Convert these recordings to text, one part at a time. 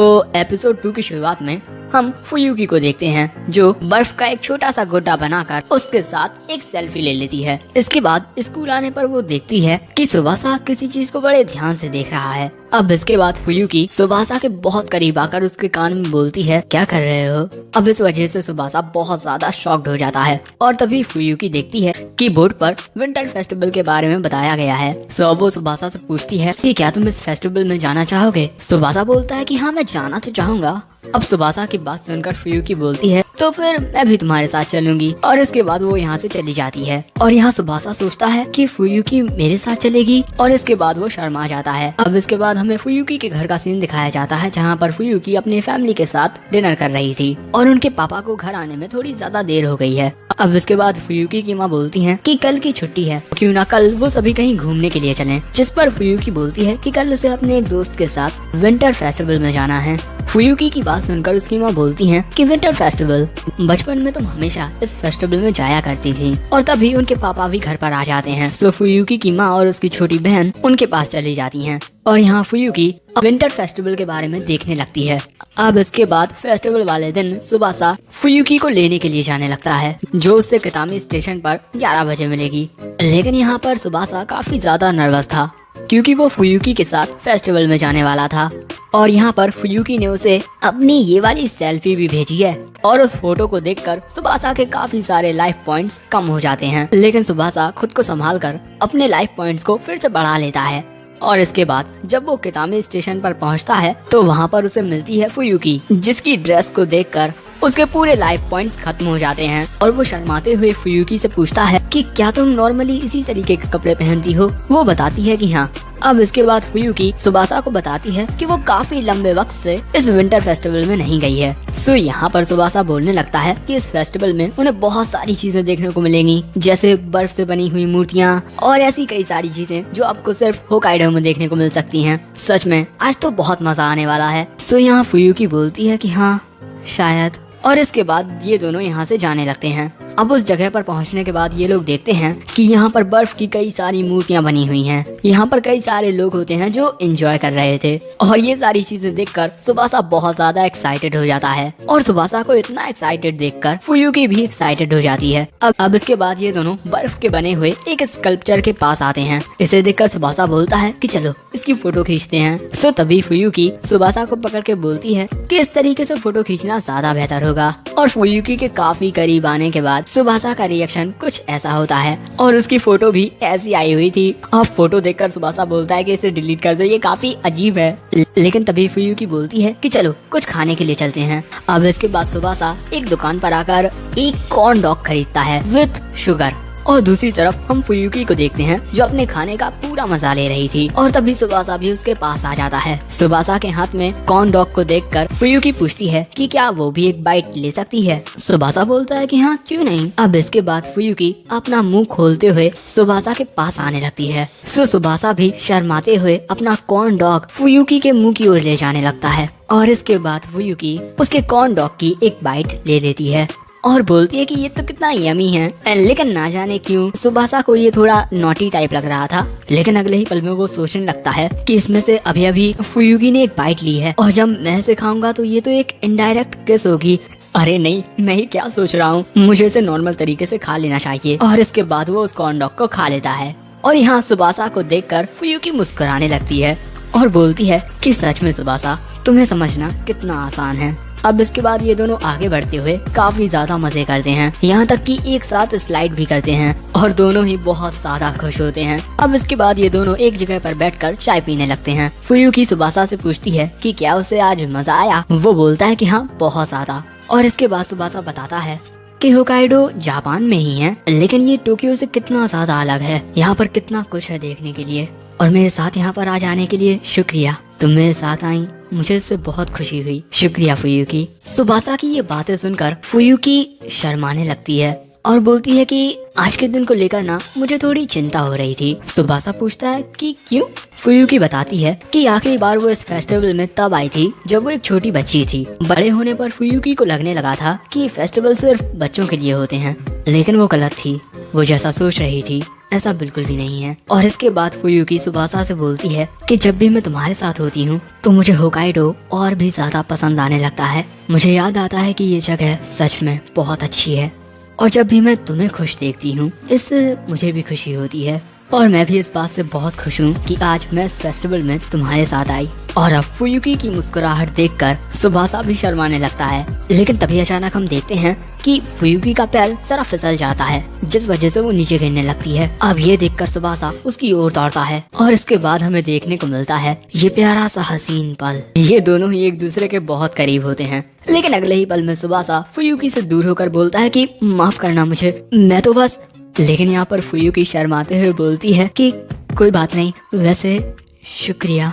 तो एपिसोड 2 की शुरुआत में हम फुयुकी को देखते हैं जो बर्फ का एक छोटा सा गुड्डा बनाकर उसके साथ एक सेल्फी ले लेती है। इसके बाद स्कूल आने पर वो देखती है कि सुबासा किसी चीज को बड़े ध्यान से देख रहा है। अब इसके बाद फुयुकी सुबासा के बहुत करीब आकर उसके कान में बोलती है, क्या कर रहे हो? अब इस वजह से सुबासा बहुत ज्यादा शॉक्ड हो जाता है और तभी फुयुकी देखती है कि बोर्ड पर विंटर फेस्टिवल के बारे में बताया गया है। सो वो सुबासा से पूछती है कि क्या तुम इस फेस्टिवल में जाना चाहोगे? सुबासा बोलता है कि हाँ, मैं जाना तो चाहूंगा। अब सुबासा की बात सुनकर फुयुकी बोलती है, तो फिर मैं भी तुम्हारे साथ चलूंगी। और इसके बाद वो यहाँ से चली जाती है और यहाँ सुबासा सोचता है कि फुयुकी मेरे साथ चलेगी और इसके बाद वो शर्मा जाता है। अब इसके बाद हमें फुयुकी के घर का सीन दिखाया जाता है जहाँ पर फुयुकी अपनी फैमिली के साथ डिनर कर रही थी और उनके पापा को घर आने में थोड़ी ज्यादा देर हो गई है। अब इसके बाद फुयुकी की माँ बोलती है कि कल की छुट्टी है, क्यों ना कल वो सभी कहीं घूमने के लिए चलें। जिस पर फुयुकी बोलती है कि कल उसे अपने एक दोस्त के साथ विंटर फेस्टिवल में जाना है। फुयुकी की बात सुनकर उसकी माँ बोलती हैं कि विंटर फेस्टिवल, बचपन में तुम हमेशा इस फेस्टिवल में जाया करती थी। और तभी उनके पापा भी घर पर आ जाते हैं। सो फुयुकी की माँ और उसकी छोटी बहन उनके पास चली जाती हैं और यहाँ फुयुकी विंटर फेस्टिवल के बारे में देखने लगती है। अब इसके बाद फेस्टिवल वाले दिन सुबासा फुयुकी को लेने के लिए जाने लगता है जो उससे कितामी स्टेशन पर 11 बजे मिलेगी। लेकिन यहाँ पर सुबासा काफी ज्यादा नर्वस था क्योंकि वो फुयुकी के साथ फेस्टिवल में जाने वाला था। और यहाँ पर फुयुकी ने उसे अपनी ये वाली सेल्फी भी भेजी है और उस फोटो को देखकर सुबासा के काफी सारे लाइफ पॉइंट्स कम हो जाते हैं। लेकिन सुबासा खुद को संभाल कर अपने लाइफ पॉइंट्स को फिर से बढ़ा लेता है। और इसके बाद जब वो कितामी स्टेशन पर पहुँचता है तो वहाँ पर उसे मिलती है फुयुकी, जिसकी ड्रेस को देखकर उसके पूरे लाइफ पॉइंट्स खत्म हो जाते हैं। और वो शर्माते हुए फुयुकी से पूछता है कि क्या तुम नॉर्मली इसी तरीके के कपड़े पहनती हो? वो बताती है कि हाँ। अब इसके बाद फुयुकी सुबासा को बताती है कि वो काफी लंबे वक्त से इस विंटर फेस्टिवल में नहीं गई है। सो यहाँ पर सुबासा बोलने लगता है कि इस फेस्टिवल में उन्हें बहुत सारी चीजें देखने को मिलेंगी, जैसे बर्फ से बनी हुई मूर्तियाँ और ऐसी कई सारी चीजें जो आपको सिर्फ होकाइडो में देखने को मिल सकती हैं। सच में आज तो बहुत मजा आने वाला है। सो यहाँ फुयुकी बोलती है कि हाँ शायद। और इसके बाद ये दोनों यहाँ से जाने लगते हैं। अब उस जगह पर पहुँचने के बाद ये लोग देखते हैं कि यहाँ पर बर्फ की कई सारी मूर्तियाँ बनी हुई हैं। यहाँ पर कई सारे लोग होते हैं जो एंजॉय कर रहे थे और ये सारी चीजें देखकर सुबासा बहुत ज्यादा एक्साइटेड हो जाता है। और सुबासा को इतना एक्साइटेड देखकर फुयुकी भी एक्साइटेड हो जाती है। अब इसके बाद ये दोनों बर्फ के बने हुए एक स्कल्पचर के पास आते हैं। इसे देखकर सुबासा बोलता है कि चलो इसकी फोटो खींचते हैं। सो तभी फुयुकी सुबासा को पकड़ के बोलती है कि इस तरीके से फोटो खींचना ज्यादा बेहतर होगा। और फुयुकी के काफी करीब आने के बाद सुबासा का रिएक्शन कुछ ऐसा होता है और उसकी फोटो भी ऐसी आई हुई थी। अब फोटो देखकर सुबासा बोलता है कि इसे डिलीट कर दो, ये काफी अजीब है। लेकिन तभी फुयुकी बोलती है कि चलो कुछ खाने के लिए चलते हैं। अब इसके बाद सुबासा एक दुकान पर आकर एक कॉर्न डॉग खरीदता है विथ शुगर। और दूसरी तरफ हम फुयुकी को देखते हैं जो अपने खाने का पूरा मजा ले रही थी। और तभी सुबासा भी उसके पास आ जाता है। सुबासा के हाथ में कॉर्न डॉग को देखकर फुयुकी पूछती है कि क्या वो भी एक बाइट ले सकती है? सुबासा बोलता है कि हाँ क्यों नहीं। अब इसके बाद फुयुकी अपना मुंह खोलते हुए सुबासा के पास आने लगती है। सुबासा भी शर्माते हुए अपना कॉर्न डॉग फुयुकी के मुंह की ओर ले जाने लगता है। और इसके बाद फुयुकी उसके कॉर्न डॉग की एक बाइट ले लेती है और बोलती है कि ये तो कितना यमी है। लेकिन ना जाने क्यों सुबासा को ये थोड़ा नॉटी टाइप लग रहा था। लेकिन अगले ही पल में वो सोचने लगता है कि इसमें से अभी अभी फुयुकी ने एक बाइट ली है और जब मैं इसे खाऊंगा तो ये तो एक इनडायरेक्ट किस होगी। अरे नहीं, मैं ही क्या सोच रहा हूँ, मुझे इसे नॉर्मल तरीके से खा लेना चाहिए। और इसके बाद वो उस कॉर्न डॉग को खा लेता है। और यहाँ सुबासा को देखकर फुयुकी मुस्कुराने लगती है और बोलती है कि सच में सुबासा, तुम्हें समझना कितना आसान है। अब इसके बाद ये दोनों आगे बढ़ते हुए काफी ज्यादा मजे करते हैं, यहाँ तक कि एक साथ स्लाइड भी करते हैं और दोनों ही बहुत ज्यादा खुश होते हैं। अब इसके बाद ये दोनों एक जगह पर बैठकर चाय पीने लगते हैं। फुयुकी सुबासा से पूछती है कि क्या उसे आज मजा आया? वो बोलता है कि हाँ बहुत ज्यादा। और इसके बाद सुबासा बताता है कि होकाइडो जापान में ही है, लेकिन ये टोक्यो से कितना ज्यादा अलग है। यहाँ पर कितना कुछ है देखने के लिए और मेरे साथ यहाँ पर आ जाने के लिए शुक्रिया। तुम मेरे साथ आई, मुझे इससे बहुत खुशी हुई। शुक्रिया फुयुकी। सुबासा की ये बातें सुनकर फुयुकी शर्माने लगती है और बोलती है कि आज के दिन को लेकर ना मुझे थोड़ी चिंता हो रही थी। सुबासा पूछता है कि क्यों? फुयुकी बताती है कि आखिरी बार वो इस फेस्टिवल में तब आई थी जब वो एक छोटी बच्ची थी। बड़े होने पर फुयुकी को लगने लगा था कि फेस्टिवल सिर्फ बच्चों के लिए होते हैं, लेकिन वो गलत थी। वो जैसा सोच रही थी ऐसा बिल्कुल भी नहीं है। और इसके बाद फुयुकी सुबासा से बोलती है कि जब भी मैं तुम्हारे साथ होती हूँ तो मुझे होकाइडो और भी ज्यादा पसंद आने लगता है। मुझे याद आता है कि ये जगह सच में बहुत अच्छी है और जब भी मैं तुम्हें खुश देखती हूँ इससे मुझे भी खुशी होती है और मैं भी इस बात से बहुत खुश हूँ कि आज मैं इस फेस्टिवल में तुम्हारे साथ आई। और अब फुयुकी की मुस्कुराहट देखकर सुबासा भी शर्माने लगता है, लेकिन तभी अचानक हम देखते हैं कि फुयुकी का पैर जरा फिसल जाता है जिस वजह से वो नीचे गिरने लगती है। अब ये देखकर सुबासा उसकी ओर दौड़ता है और इसके बाद हमें देखने को मिलता है ये प्यारा सा हसीन पल। ये दोनों ही एक दूसरे के बहुत करीब होते हैं, लेकिन अगले ही पल में सुबासा फुयुकी से दूर होकर बोलता है कि माफ करना मुझे, मैं तो बस। लेकिन यहाँ पर फुयुकी शर्माते हुए बोलती है कि कोई बात नहीं, वैसे शुक्रिया।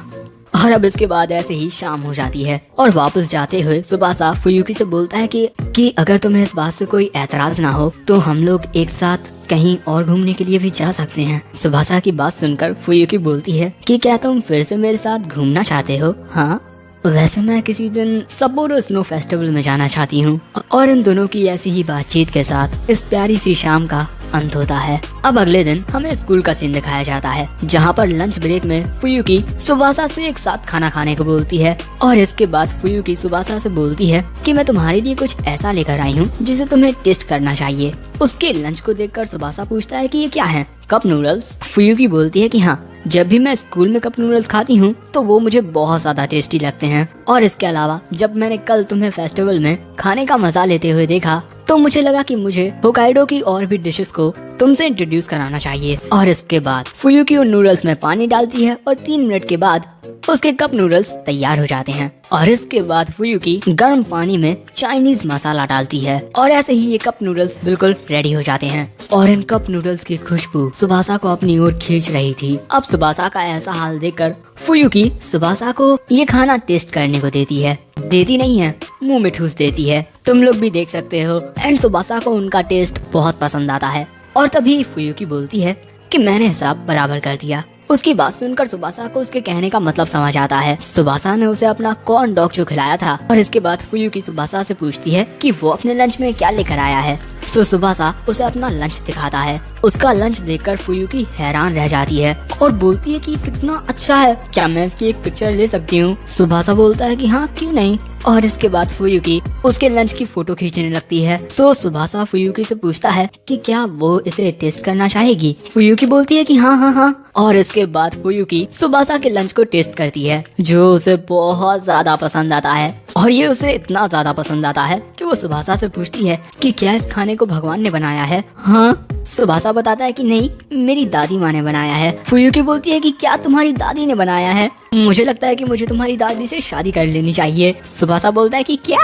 और अब इसके बाद ऐसे ही शाम हो जाती है और वापस जाते हुए सुबासा फुयुकी से बोलता है कि अगर तुम्हें इस बात से कोई एतराज ना हो तो हम लोग एक साथ कहीं और घूमने के लिए भी जा सकते हैं। सुबासा की बात सुनकर फुयुकी बोलती है कि क्या तुम फिर से मेरे साथ घूमना चाहते हो? हाँ, वैसे मैं किसी दिन सप्पोरो स्नो फेस्टिवल में जाना चाहती हूँ। और इन दोनों की ऐसी ही बातचीत के साथ इस प्यारी सी शाम का अंत होता है। अब अगले दिन हमें स्कूल का सीन दिखाया जाता है जहाँ पर लंच ब्रेक में फुयुकी सुबासा से एक साथ खाना खाने को बोलती है और इसके बाद फुयुकी सुबासा से बोलती है कि मैं तुम्हारे लिए कुछ ऐसा लेकर आई हूँ जिसे तुम्हें टेस्ट करना चाहिए। उसके लंच को देखकर सुबासा पूछता है कि ये क्या है? Cup noodles. फुयुकी बोलती है कि हाँ, जब भी मैं स्कूल में कप नूडल्स खाती हूँ तो वो मुझे बहुत ज्यादा टेस्टी लगते हैं और इसके अलावा जब मैंने कल तुम्हें फेस्टिवल में खाने का मजा लेते हुए देखा तो मुझे लगा कि मुझे होकाइडो की और भी डिशेस को तुमसे इंट्रोड्यूस कराना चाहिए। और इसके बाद फुयुकी उन नूडल्स में पानी डालती है और 3 मिनट के बाद उसके कप नूडल्स तैयार हो जाते हैं। और इसके बाद फुयुकी गर्म पानी में चाइनीज मसाला डालती है और ऐसे ही ये कप नूडल्स बिल्कुल रेडी हो जाते हैं। और इन कप नूडल्स की खुशबू सुबासा को अपनी ओर खींच रही थी। अब सुबासा का ऐसा हाल देखकर फुयुकी सुबासा को ये खाना टेस्ट करने को देती नहीं है, मुंह में ठूस देती है। तुम लोग भी देख सकते हो। एंड सुबासा को उनका टेस्ट बहुत पसंद आता है और तभी फुयुकी बोलती है कि मैंने हिसाब बराबर कर दिया। उसकी बात सुनकर सुबासा को उसके कहने का मतलब समझ आता है। सुबासा ने उसे अपना कॉर्न डॉग जो खिलाया था और इसके बाद फुयुकी सुबासा से पूछती है कि वो अपने लंच में क्या लेकर आया है। सो सुबासा उसे अपना लंच दिखाता है। उसका लंच देखकर फुयुकी हैरान रह जाती है और बोलती है कि कितना अच्छा है, क्या मैं इसकी एक पिक्चर ले सकती हूँ? सुबासा बोलता है कि हाँ, क्यों नहीं। और इसके बाद फुयुकी उसके लंच की फोटो खींचने लगती है। सो सुबासा फुयुकी से पूछता है कि क्या वो इसे टेस्ट करना चाहेगी। फुयुकी बोलती है कि हाँ। और इसके बाद फुयुकी सुबासा के लंच को टेस्ट करती है जो उसे बहुत ज्यादा पसंद आता है। और ये उसे इतना ज्यादा पसंद आता है कि वो सुबासा से पूछती है कि क्या इस खाने को भगवान ने बनाया है? हाँ। सुबासा बताता है कि नहीं, मेरी दादी माँ ने बनाया है। फुयुकी बोलती है कि क्या तुम्हारी दादी ने बनाया है? मुझे लगता है कि मुझे तुम्हारी दादी से शादी कर लेनी चाहिए। सुबासा बोलता है कि क्या?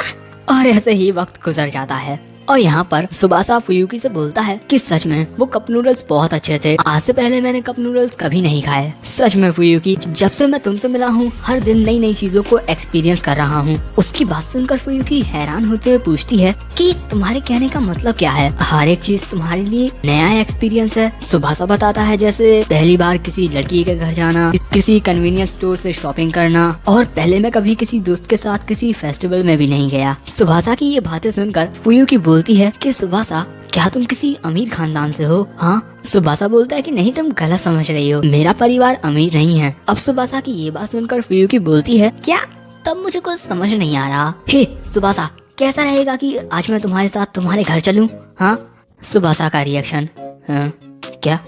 और ऐसे ही वक्त गुजर जाता है और यहाँ पर सुबासा फुयुकी से बोलता है कि सच में वो कप नूडल्स बहुत अच्छे थे। आज से पहले मैंने कप नूडल्स कभी नहीं खाए। सच में फुयुकी, जब से मैं तुमसे मिला हूँ हर दिन नई नई चीजों को एक्सपीरियंस कर रहा हूँ। उसकी बात सुनकर फुयुकी हैरान होते हुए पूछती है कि तुम्हारे कहने का मतलब क्या है? हर एक चीज तुम्हारे लिए नया एक्सपीरियंस है। सुबासा बताता है जैसे पहली बार किसी लड़की के घर जाना, किसी कन्वीनियंस स्टोर से शॉपिंग करना और पहले मैं कभी किसी दोस्त के साथ किसी फेस्टिवल में भी नहीं गया। सुबासा की ये बातें सुनकर फुयुकी बोलती है कि सुबासा, क्या तुम किसी अमीर खानदान से हो? हाँ। सुबासा बोलता है कि नहीं, तुम गलत समझ रही हो, मेरा परिवार अमीर नहीं है। अब सुबासा की ये बात सुनकर फुयुकी बोलती है क्या? तब मुझे कुछ समझ नहीं आ रहा। हे सुबासा, कैसा रहेगा कि आज मैं तुम्हारे साथ तुम्हारे घर चलूं? हाँ। सुबासा का रिएक्शन, हाँ, क्या?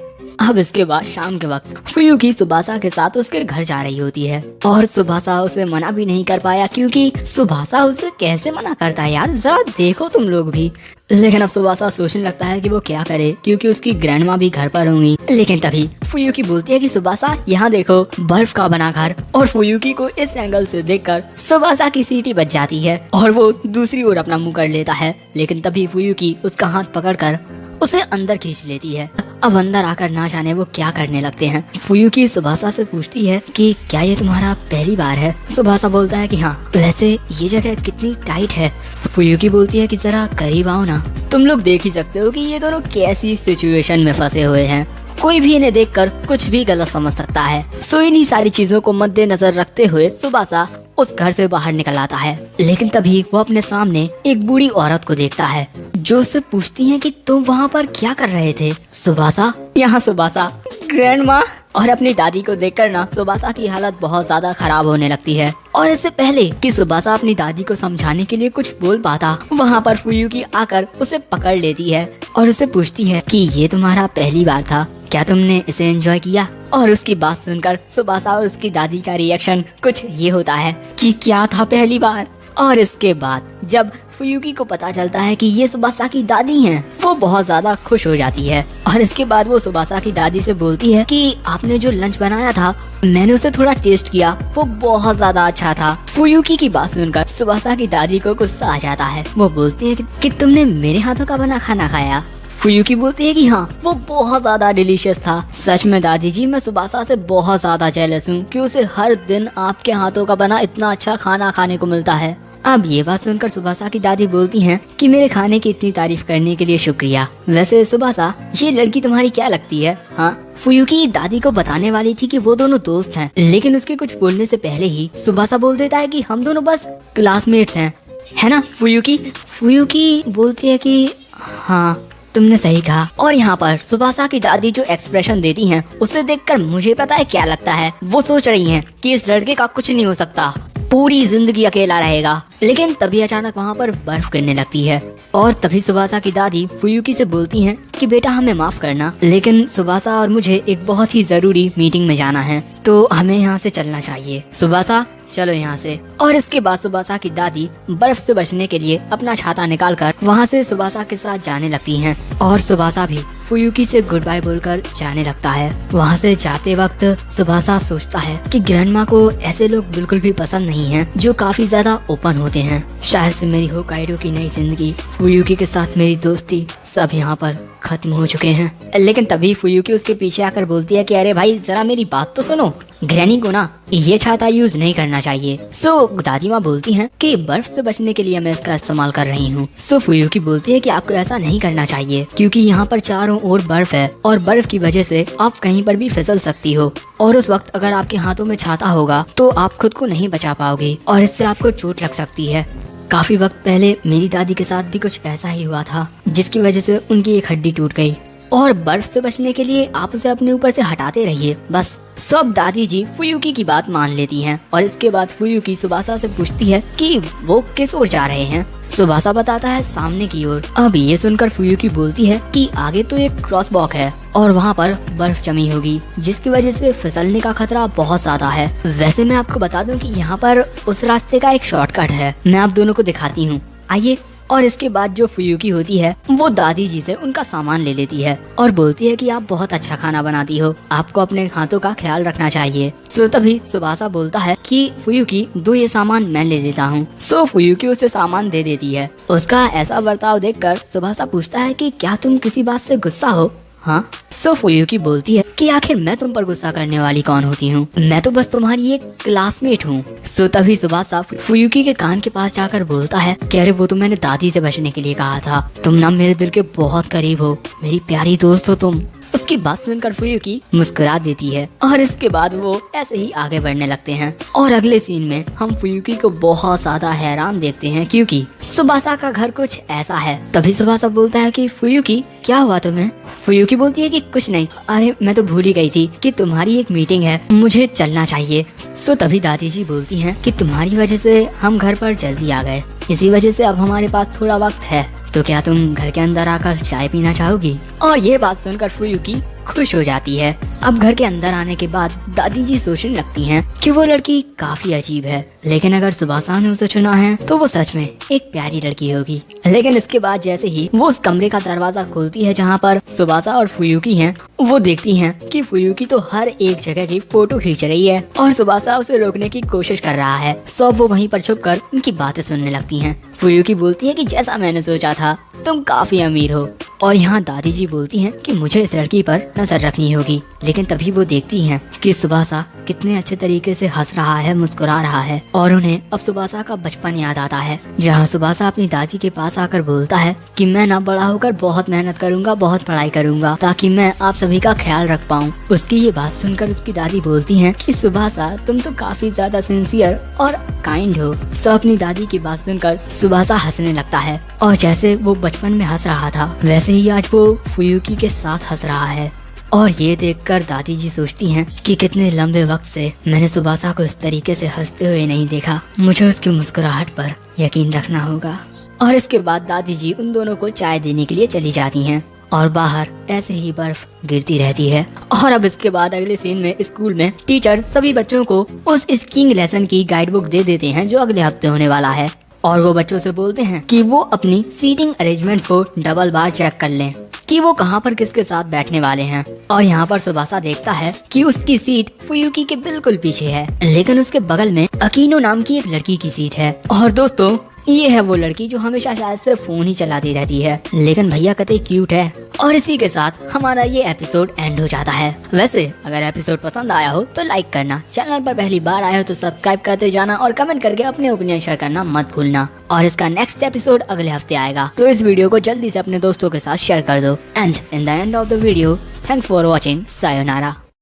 अब इसके बाद शाम के वक्त फुयुकी सुबासा के साथ उसके घर जा रही होती है और सुबासा उसे मना भी नहीं कर पाया क्योंकि सुबासा उसे कैसे मना करता है यार, जरा देखो तुम लोग भी। लेकिन अब सुबासा सोचने लगता है कि वो क्या करे क्योंकि उसकी ग्रैंडमा भी घर पर होंगी। लेकिन तभी फुयुकी बोलती है कि सुबासा, यहाँ देखो, बर्फ का बना घर। और फुयुकी को इस एंगल से देखकर सुबासा की सीटी बच जाती है और वो दूसरी ओर अपना मुंह कर लेता है। लेकिन तभी फुयुकी उसका हाथ पकड़कर उसे अंदर खींच लेती है। अब अंदर आकर ना जाने वो क्या करने लगते हैं। फुयुकी सुबासा से पूछती है कि क्या ये तुम्हारा पहली बार है? सुबासा बोलता है कि हाँ। वैसे ये जगह कितनी टाइट है? फुयुकी बोलती है कि जरा करीब आओ ना। तुम लोग देख ही सकते हो कि ये दोनों कैसी सिचुएशन में फंसे हुए हैं। कोई भी इन्हें देखकर कुछ भी गलत समझ सकता है। सो इन्हीं सारी चीजों को मद्देनजर रखते हुए सुबासा उस घर से बाहर निकल आता है। लेकिन तभी वो अपने सामने एक बूढ़ी औरत को देखता है जो उससे पूछती हैं कि तुम वहाँ पर क्या कर रहे थे। सुबासा, यहाँ सुबासा, ग्रैंडमा। और अपनी दादी को देखकर ना सुबासा की हालत बहुत ज्यादा खराब होने लगती है। और इससे पहले कि सुबासा अपनी दादी को समझाने के लिए कुछ बोल पाता, वहाँ पर फुयुकी आकर उसे पकड़ लेती है और उससे पूछती है कि ये तुम्हारा पहली बार था, क्या तुमने इसे एंजॉय किया। और उसकी बात सुनकर सुबासा और उसकी दादी का रिएक्शन कुछ ये होता है कि क्या था पहली बार। और इसके बाद जब फुयुकी को पता चलता है कि ये सुबासा की दादी हैं, वो बहुत ज्यादा खुश हो जाती है। और इसके बाद वो सुबासा की दादी से बोलती है कि आपने जो लंच बनाया था, मैंने उसे थोड़ा टेस्ट किया, वो बहुत ज्यादा अच्छा था। फुयुकी की बात सुनकर सुबासा की दादी को गुस्सा आ जाता है। वो बोलती है कि तुमने मेरे हाथों का बना खाना खाया। फुयुकी बोलती है कि हाँ, वो बहुत ज्यादा डिलीशियस था। सच में दादी जी, मैं सुबासा से बहुत ज्यादा जेलस हूँ कि उसे हर दिन आपके हाथों का बना इतना अच्छा खाना खाने को मिलता है। अब ये बात सुनकर सुबासा की दादी बोलती हैं कि मेरे खाने की इतनी तारीफ करने के लिए शुक्रिया। वैसे सुबासा, ये लड़की तुम्हारी क्या लगती है? हाँ, फुयुकी दादी को बताने वाली थी कि वो दोनों दोस्त हैं, लेकिन उसके कुछ बोलने से पहले ही सुबासा बोल देता है कि हम दोनों बस क्लासमेट्स हैं, है ना फुयुकी? फुयुकी बोलती है कि हाँ, तुमने सही कहा। और यहाँ पर सुबासा की दादी जो एक्सप्रेशन देती हैं, उसे देखकर मुझे पता है क्या लगता है। वो सोच रही हैं कि इस लड़के का कुछ नहीं हो सकता, पूरी जिंदगी अकेला रहेगा। लेकिन तभी अचानक वहाँ पर बर्फ गिरने लगती है और तभी सुबासा की दादी फुयुकी से बोलती हैं कि बेटा हमें माफ करना, लेकिन सुबासा और मुझे एक बहुत ही जरूरी मीटिंग में जाना है, तो हमें यहाँ से चलना चाहिए। सुबासा, चलो यहाँ से। और इसके बाद सुबासा की दादी बर्फ से बचने के लिए अपना छाता निकालकर वहाँ से सुबासा के साथ जाने लगती हैं। और सुबासा भी फुयुकी से गुड बाय बोलकर जाने लगता है। वहाँ से जाते वक्त सुबासा सोचता है कि ग्रैंडमा को ऐसे लोग बिल्कुल भी पसंद नहीं हैं जो काफी ज्यादा ओपन होते हैं। शायद से मेरी होकाइडो की नई जिंदगी, फुयुकी के साथ मेरी दोस्ती, सब यहाँ पर खत्म हो चुके हैं। लेकिन तभी फुयुकी उसके पीछे आकर बोलती है कि अरे भाई, जरा मेरी बात तो सुनो, ग्रैनी को ना ये छाता यूज नहीं करना चाहिए। सो दादी माँ बोलती हैं कि बर्फ से बचने के लिए मैं इसका इस्तेमाल कर रही हूँ। सो फुयुकी बोलती है कि आपको ऐसा नहीं करना चाहिए, क्योंकि यहाँ पर चारों ओर बर्फ है और बर्फ की वजह से आप कहीं पर भी फिसल सकती हो। और उस वक्त अगर आपके हाथों में छाता होगा तो आप खुद को नहीं बचा पाओगे और इससे आपको चोट लग सकती है। काफी वक्त पहले मेरी दादी के साथ भी कुछ ऐसा ही हुआ था, जिसकी वजह से उनकी एक हड्डी टूट गई। और बर्फ से बचने के लिए आप उसे अपने ऊपर से हटाते रहिए बस। सब दादी जी फुयुकी की बात मान लेती हैं और इसके बाद फुयुकी सुबासा से पूछती है कि वो किस ओर जा रहे हैं। सुबासा बताता है सामने की ओर। अब ये सुनकर फुयुकी बोलती है कि आगे तो एक क्रॉस वॉक है और वहाँ पर बर्फ जमी होगी, जिसकी वजह से फिसलने का खतरा बहुत ज्यादा है। वैसे मैं आपको बता दूं कि यहाँ पर उस रास्ते का एक शॉर्टकट है, मैं आप दोनों को दिखाती हूँ, आइए। और इसके बाद जो फुयुकी होती है वो दादी जी से उनका सामान ले लेती है और बोलती है कि आप बहुत अच्छा खाना बनाती हो, आपको अपने हाथों का ख्याल रखना चाहिए। सो तभी सुबासा बोलता है कि फुयुकी, दो ये सामान मैं ले लेता हूँ। सो फुयुकी उसे सामान दे देती है। उसका ऐसा बर्ताव देखकर सुबासा पूछता है कि क्या तुम किसी बात से गुस्सा हो? हाँ। सो फुयुकी बोलती है कि आखिर मैं तुम पर गुस्सा करने वाली कौन होती हूँ, मैं तो बस तुम्हारी एक क्लासमेट हूँ। सो तभी सुबासा फुयुकी के कान के पास जाकर बोलता है कि अरे वो तो मैंने दादी से बचने के लिए कहा था, तुम ना मेरे दिल के बहुत करीब हो, मेरी प्यारी दोस्त हो तुम। उसकी बात सुनकर फुयुकी मुस्कुरा देती है और इसके बाद वो ऐसे ही आगे बढ़ने लगते हैं। और अगले सीन में हम फुयुकी को बहुत ज्यादा हैरान देखते हैं, क्योंकि सुबासा का घर कुछ ऐसा है। तभी सुबासा बोलता है कि फुयुकी, क्या हुआ तुम्हें? फुयुकी बोलती है कि कुछ नहीं, अरे मैं तो भूल ही गई थी कि तुम्हारी एक मीटिंग है, मुझे चलना चाहिए। सो तभी दादी जी बोलती हैं कि तुम्हारी वजह से हम घर पर जल्दी आ गए, इसी वजह से अब हमारे पास थोड़ा वक्त है, तो क्या तुम घर के अंदर आकर चाय पीना चाहोगी? और ये बात सुनकर फुयुकी खुश हो जाती है। अब घर के अंदर आने के बाद दादी जी सोचने लगती हैं कि वो लड़की काफी अजीब है, लेकिन अगर सुबासा ने उसे चुना है तो वो सच में एक प्यारी लड़की होगी। लेकिन इसके बाद जैसे ही वो उस कमरे का दरवाजा खोलती है जहाँ पर सुबासा और फुयुकी हैं, वो देखती हैं कि फुयुकी तो हर एक जगह की फोटो खींच रही है और सुबासा उसे रोकने की कोशिश कर रहा है। सब वो वहीं पर छुपकर उनकी बातें सुनने लगती हैं। फुयुकी बोलती है कि जैसा मैंने सोचा था, तुम काफी अमीर हो। और यहाँ दादी जी बोलती हैं कि मुझे इस लड़की पर नजर रखनी होगी। लेकिन तभी वो देखती हैं कि सुबासा कितने अच्छे तरीके से हंस रहा है, मुस्कुरा रहा है। और उन्हें अब सुबासा का बचपन याद आता है, जहाँ सुबासा अपनी दादी के पास आकर बोलता है कि मैं ना बड़ा होकर बहुत मेहनत करूंगा, बहुत पढ़ाई करूंगा, ताकि मैं आप सभी का ख्याल रख पाऊँ। उसकी ये बात सुनकर उसकी दादी बोलती है कि सुबासा तुम तो काफी ज्यादा सिंसियर और काइंड हो। सो अपनी दादी की बात सुनकर सुबासा हंसने लगता है, और जैसे वो बचपन में हंस रहा था वैसे ही आज वो फुयुकी के साथ हंस रहा है। और ये देखकर दादी जी सोचती हैं कि कितने लंबे वक्त से मैंने सुबासा को इस तरीके से हंसते हुए नहीं देखा, मुझे उसकी मुस्कुराहट पर यकीन रखना होगा। और इसके बाद दादी जी उन दोनों को चाय देने के लिए चली जाती हैं, और बाहर ऐसे ही बर्फ गिरती रहती है। और अब इसके बाद अगले सीन में स्कूल में टीचर सभी बच्चों को उस स्कीइंग लेसन की गाइड बुक दे देते हैं जो अगले हफ्ते होने वाला है, और वो बच्चों से बोलते हैं कि वो अपनी सीटिंग अरेंजमेंट को डबल बार चेक कर लें कि वो कहाँ पर किसके साथ बैठने वाले हैं। और यहाँ पर सुबासा देखता है कि उसकी सीट फुयुकी के बिल्कुल पीछे है, लेकिन उसके बगल में अकीनो नाम की एक लड़की की सीट है। और दोस्तों ये है वो लड़की जो हमेशा शायद सिर्फ फोन ही चलाती रहती है, लेकिन भैया कतई क्यूट है। और इसी के साथ हमारा ये एपिसोड एंड हो जाता है। वैसे अगर एपिसोड पसंद आया हो तो लाइक करना, चैनल पर पहली बार आए हो तो सब्सक्राइब करते जाना, और कमेंट करके अपने ओपिनियन शेयर करना मत भूलना। और इसका नेक्स्ट एपिसोड अगले हफ्ते आएगा, तो इस वीडियो को जल्दी से अपने दोस्तों के साथ शेयर कर दो। And in the end of the video, thanks for watching, sayonara.